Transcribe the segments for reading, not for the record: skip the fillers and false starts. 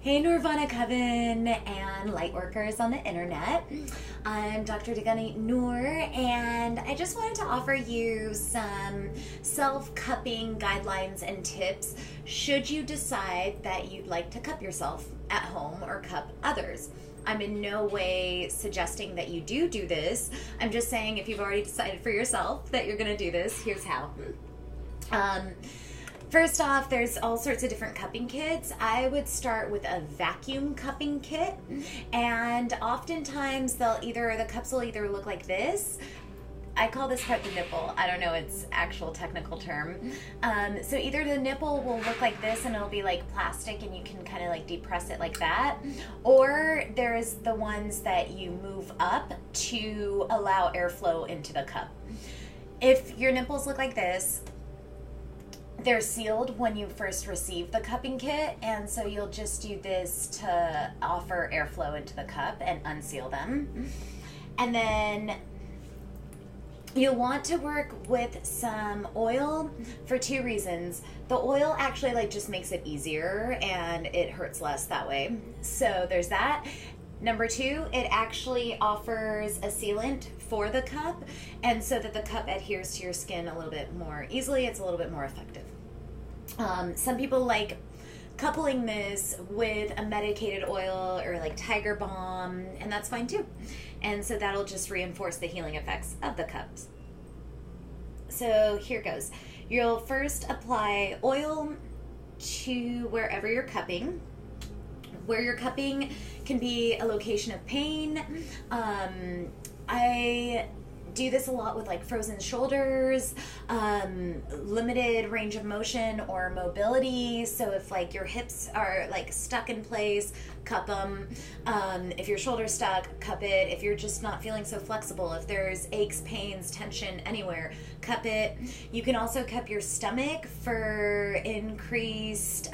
Hey Nirvana Coven and lightworkers on the internet. I'm Dr. Degani Noor, and I just wanted to offer you some self-cupping guidelines and tips should you decide that you'd like to cup yourself at home or cup others. I'm in no way suggesting that you do this. I'm just saying if you've already decided for yourself that you're going to do this, here's how. First off, there's all sorts of different cupping kits. I would start with a vacuum cupping kit, and oftentimes the cups will either look like this. I call this part the nipple. I don't know its actual technical term. So either the nipple will look like this and it'll be like plastic and you can kind of like depress it like that, or there's the ones that you move up to allow airflow into the cup. If your nipples look like this, they're sealed when you first receive the cupping kit, and so you'll just do this to offer airflow into the cup and unseal them. And then you'll want to work with some oil for two reasons. The oil actually just makes it easier and it hurts less that way. So there's that. Number two, it actually offers a sealant for the cup, and so that the cup adheres to your skin a little bit more easily. It's a little bit more effective. Some people like coupling this with a medicated oil or like Tiger Balm, and that's fine too. And so that'll just reinforce the healing effects of the cups. So here goes. You'll first apply oil to wherever you're cupping. Where you're cupping can be a location of pain. I do this a lot with like frozen shoulders, limited range of motion or mobility. So if like your hips are like stuck in place, cup them. If your shoulder's stuck, cup it. If you're just not feeling so flexible, if there's aches, pains, tension anywhere, cup it. You can also cup your stomach for increased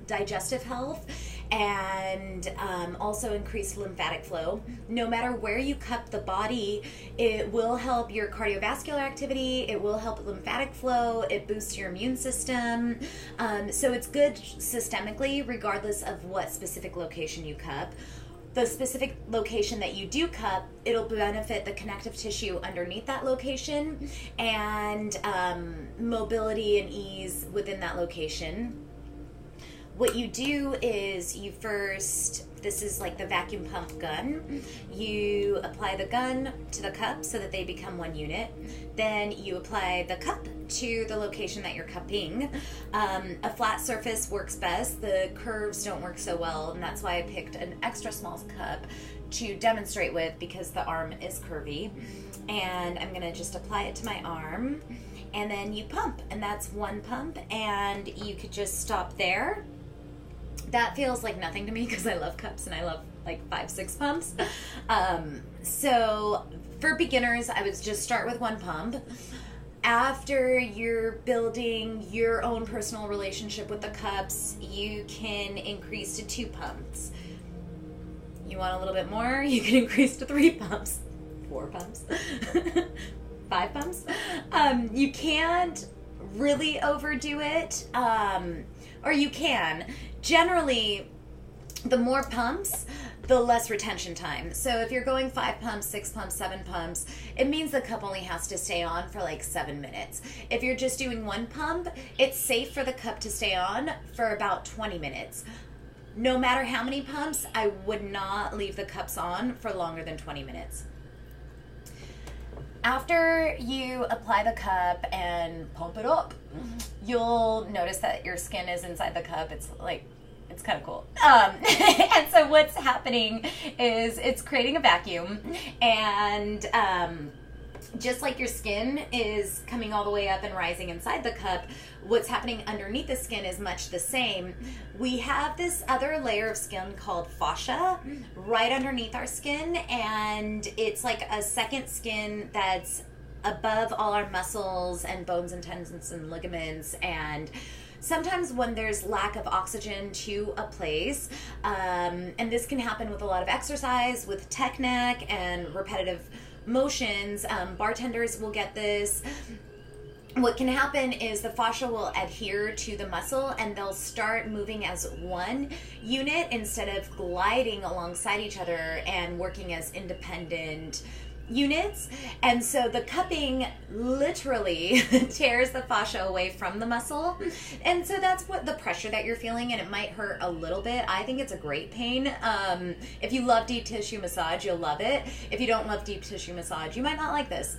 digestive health and also increased lymphatic flow. No matter where you cup the body, it will help your cardiovascular activity, it will help lymphatic flow, it boosts your immune system. So it's good systemically, regardless of what specific location you cup. The specific location that you do cup, it'll benefit the connective tissue underneath that location and mobility and ease within that location. What you do is you first, this is like the vacuum pump gun. You apply the gun to the cup so that they become one unit. Then you apply the cup to the location that you're cupping. A flat surface works best. The curves don't work so well, and that's why I picked an extra small cup to demonstrate with, because the arm is curvy. And I'm gonna just apply it to my arm, and then you pump, and that's one pump, and you could just stop there. That feels like nothing to me because I love cups and I love like 5-6 pumps. So for beginners, I would just start with one pump. After you're building your own personal relationship with the cups, you can increase to 2 pumps. You want a little bit more? You can increase to 3 pumps, 4 pumps, 5 pumps. You can't really overdo it, or you can. Generally, the more pumps, the less retention time. So if you're going 5 pumps, 6 pumps, 7 pumps, it means the cup only has to stay on for like 7 minutes. If you're just doing 1 pump, it's safe for the cup to stay on for about 20 minutes. No matter how many pumps, I would not leave the cups on for longer than 20 minutes. After you apply the cup and pump it up, you'll notice that your skin is inside the cup. It's kind of cool. And so what's happening is it's creating a vacuum, and just like your skin is coming all the way up and rising inside the cup, what's happening underneath the skin is much the same. We have this other layer of skin called fascia right underneath our skin, and it's like a second skin that's above all our muscles and bones and tendons and ligaments. And sometimes when there's lack of oxygen to a place, and this can happen with a lot of exercise, with tech neck and repetitive motions, bartenders will get this. what can happen is the fascia will adhere to the muscle and they'll start moving as one unit instead of gliding alongside each other and working as independent units. And so the cupping literally tears the fascia away from the muscle. And so that's what the pressure that you're feeling, and it might hurt a little bit. I think it's a great pain. If you love deep tissue massage, you'll love it. If you don't love deep tissue massage, you might not like this.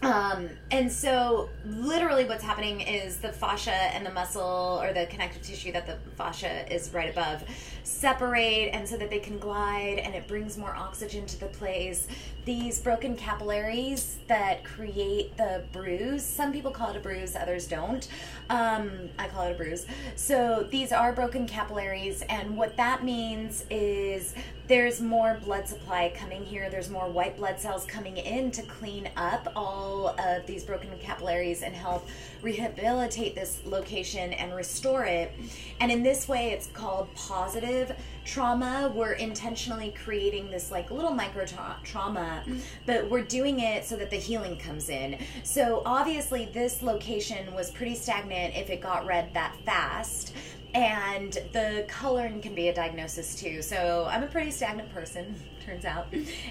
And so literally what's happening is the fascia and the muscle, or the connective tissue that the fascia is right above, separate, and so that they can glide, and it brings more oxygen to the place. These broken capillaries that create the bruise, some people call it a bruise, others don't. I call it a bruise. So these are broken capillaries, and what that means is there's more blood supply coming here. There's more white blood cells coming in to clean up all of these broken capillaries and help rehabilitate this location and restore it. And in this way, it's called positive trauma. We're intentionally creating this like little micro trauma, but we're doing it so that the healing comes in. So obviously this location was pretty stagnant if it got red that fast. And the coloring can be a diagnosis too. So I'm a pretty stagnant person, turns out.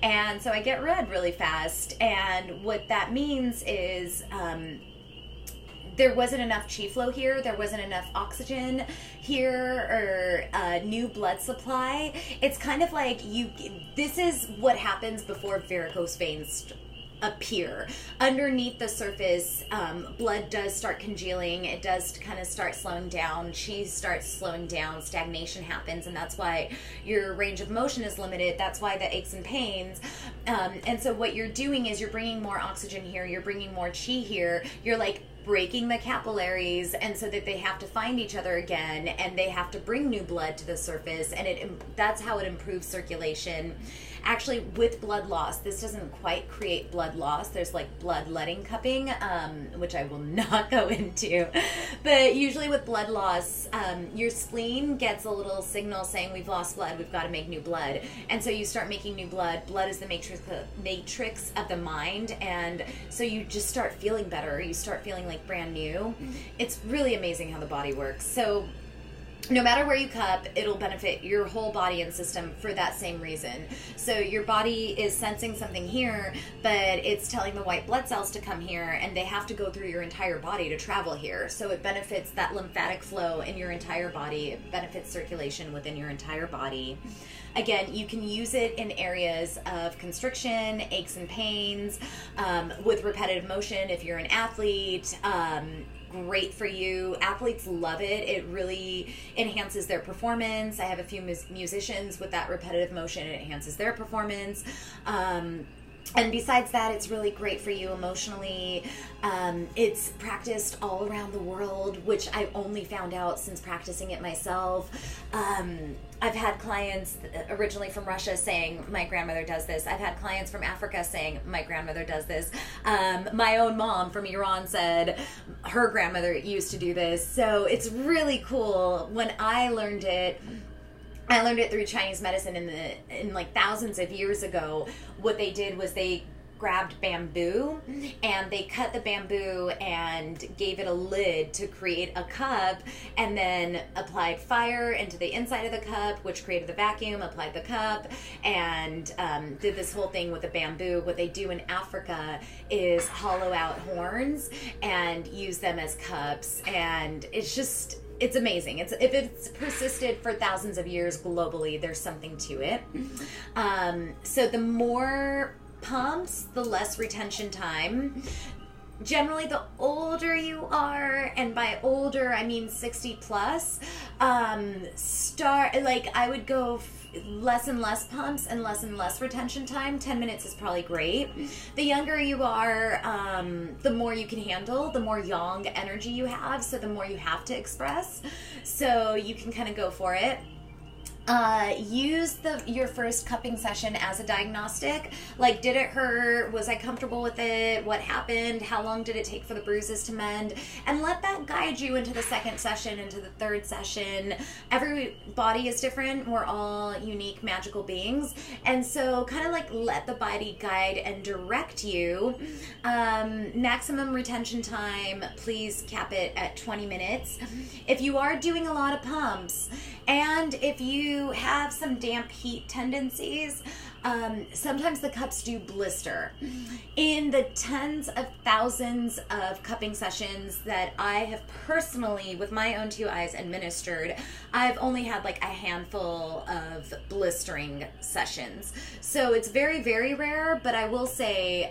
And so I get red really fast. And what that means is there wasn't enough chi flow here. There wasn't enough oxygen here, or new blood supply. It's kind of like this is what happens before varicose veins appear. Underneath the surface, blood does start congealing. It does kind of start slowing down. Chi starts slowing down. Stagnation happens, and that's why your range of motion is limited. That's why the aches and pains. And so what you're doing is you're bringing more oxygen here. You're bringing more chi here. You're like breaking the capillaries, and so that they have to find each other again, and they have to bring new blood to the surface, and that's how it improves circulation. Actually, with blood loss, this doesn't quite create blood loss. There's like bloodletting cupping, which I will not go into. But usually with blood loss, your spleen gets a little signal saying we've lost blood, we've got to make new blood. And so you start making new blood. Blood is the matrix of the mind, and so you just start feeling better. You start feeling like brand new. It's really amazing how the body works. So no matter where you cup, it'll benefit your whole body and system for that same reason. So your body is sensing something here, but it's telling the white blood cells to come here, and they have to go through your entire body to travel here. So it benefits that lymphatic flow in your entire body. It benefits circulation within your entire body. Again, you can use it in areas of constriction, aches and pains, with repetitive motion if you're an athlete. Great for you. Athletes love it. It really enhances their performance. I have a few musicians with that repetitive motion. It enhances their performance. And besides that, it's really great for you emotionally. It's practiced all around the world, which I only found out since practicing it myself. I've had clients originally from Russia saying, my grandmother does this. I've had clients from Africa saying, my grandmother does this. My own mom from Iran said her grandmother used to do this. So it's really cool. When I learned it through Chinese medicine in like thousands of years ago. What they did was they grabbed bamboo and they cut the bamboo and gave it a lid to create a cup, and then applied fire into the inside of the cup, which created the vacuum, applied the cup, and did this whole thing with the bamboo. What they do in Africa is hollow out horns and use them as cups, and it's amazing. If it's persisted for thousands of years globally, there's something to it. So the more pumps, the less retention time. Generally, the older you are, and by older I mean 60 plus, I would go less and less pumps and less retention time. 10 minutes is probably great. The younger you are, the more you can handle, the more yang energy you have, so the more you have to express. So you can kind of go for it. Use your first cupping session as a diagnostic. Like, did it hurt? Was I comfortable with it? What happened? How long did it take for the bruises to mend? And let that guide you into the second session, into the third session. Every body is different. We're all unique, magical beings. And so kind of like let the body guide and direct you. Maximum retention time, please cap it at 20 minutes. If you are doing a lot of pumps, and if you have some damp heat tendencies, sometimes the cups do blister. In the tens of thousands of cupping sessions that I have personally, with my own 2 eyes, administered, I've only had like a handful of blistering sessions. So it's very, very rare, but I will say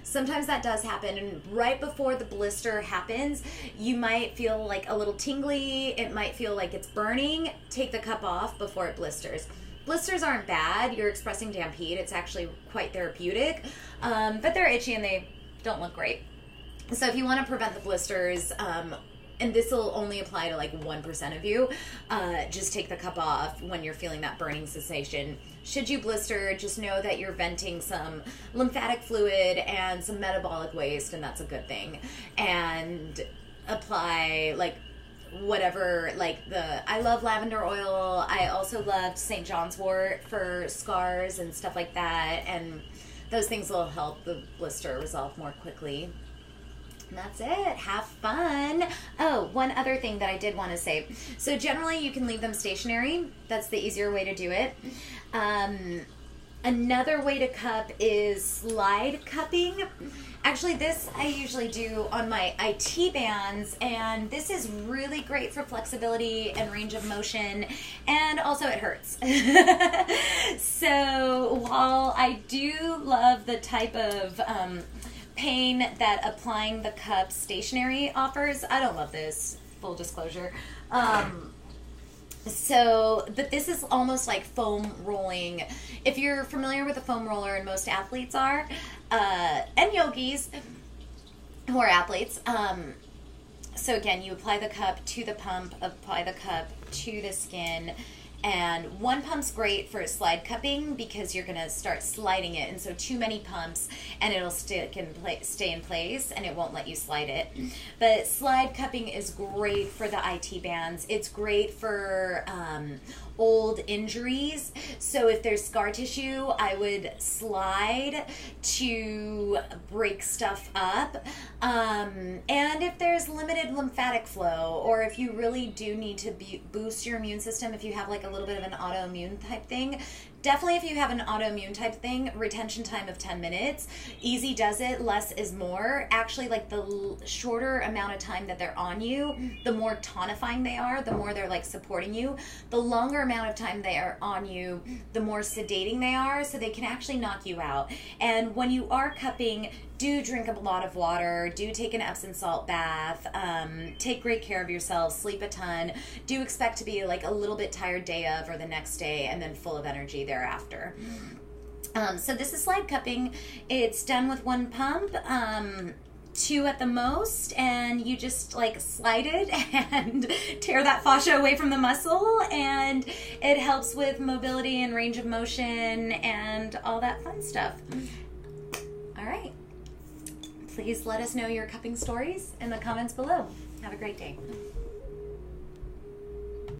sometimes that does happen. And right before the blister happens, you might feel like a little tingly. It might feel like it's burning. Take the cup off before it blisters. Blisters aren't bad. You're expressing damp heat. It's actually quite therapeutic, but they're itchy and they don't look great. So if you want to prevent the blisters, and this will only apply to like 1% of you, just take the cup off when you're feeling that burning sensation. Should you blister, just know that you're venting some lymphatic fluid and some metabolic waste, and that's a good thing. And apply like whatever, like I love lavender oil. I also loved St. John's wort for scars and stuff like that, and those things will help the blister resolve more quickly. And that's it. Have fun. Oh, one other thing that I did want to say. So generally you can leave them stationary. That's the easier way to do it. Another way to cup is slide cupping. Actually, this I usually do on my IT bands, and this is really great for flexibility and range of motion, and also it hurts. So while I do love the type of pain that applying the cup stationary offers, I don't love this, full disclosure. But this is almost like foam rolling. If you're familiar with a foam roller, and most athletes are, and yogis who are athletes, so again, you apply the cup to the pump, apply the cup to the skin, and one pump's great for slide cupping because you're going to start sliding it, and so too many pumps and it'll stay in place and it won't let you slide it. But slide cupping is great for the IT bands. It's great for old injuries. So if there's scar tissue, I would slide to break stuff up. And if there's limited lymphatic flow, or if you really do need to boost your immune system, if you have like a little bit of an autoimmune type thing, definitely if you have an autoimmune type thing, retention time of 10 minutes. Easy does it, less is more. Actually, like the shorter amount of time that they're on you, the more tonifying they are, the more they're like supporting you. The longer amount of time they are on you, the more sedating they are, so they can actually knock you out. And when you are cupping, do drink a lot of water, do take an Epsom salt bath, take great care of yourself, sleep a ton, do expect to be like a little bit tired day of or the next day, and then full of energy thereafter. So this is slide cupping. It's done with one pump, 2 at the most, and you just like slide it and tear that fascia away from the muscle, and it helps with mobility and range of motion and all that fun stuff. All right. Please let us know your cupping stories in the comments below. Have a great day.